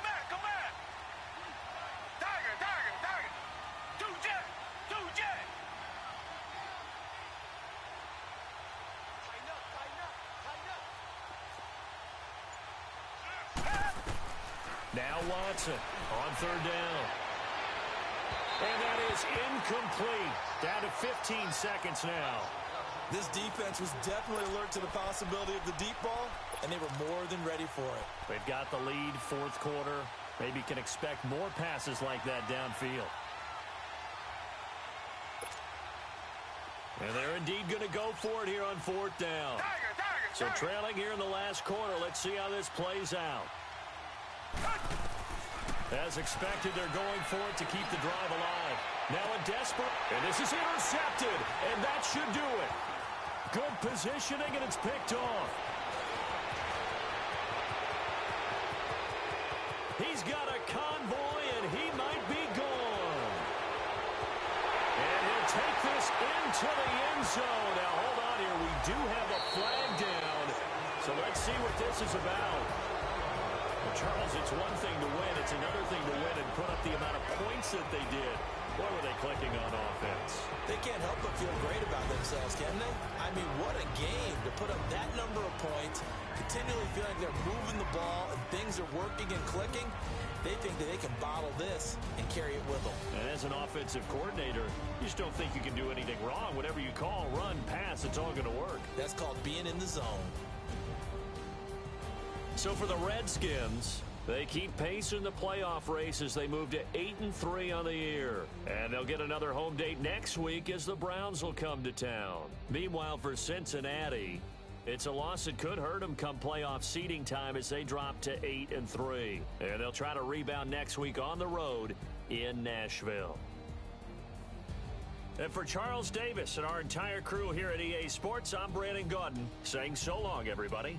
Now Watson on third down. And that is incomplete. Down to 15 seconds now. This defense was definitely alert to the possibility of the deep ball, and they were more than ready for it. They've got the lead, fourth quarter. Maybe can expect more passes like that downfield. And they're indeed going to go for it here on fourth down. So trailing here in the last quarter. Let's see how this plays out. As expected, they're going for it to keep the drive alive. Now a desperate, and this is intercepted, and that should do it. Good positioning, and it's picked off. He's got a convoy, and he might be gone. And he'll take this into the end zone. Now, hold on here. We do have a flag down. So let's see what this is about. Well, Charles, it's one thing to win. It's another thing to win and put up the amount of points that they did. What were they clicking on offense? They can't help but feel great about themselves, can they? I mean, what a game to put up that number of points, continually feeling like they're moving the ball and things are working and clicking. They think that they can bottle this and carry it with them. And as an offensive coordinator, you just don't think you can do anything wrong. Whatever you call, run, pass, it's all going to work. That's called being in the zone. So for the Redskins, they keep pace in the playoff race as they move to 8-3 on the year. And they'll get another home date next week as the Browns will come to town. Meanwhile, for Cincinnati, it's a loss that could hurt them come playoff seeding time as they drop to 8-3. And they'll try to rebound next week on the road in Nashville. And for Charles Davis and our entire crew here at EA Sports, I'm Brandon Gaudin saying so long, everybody.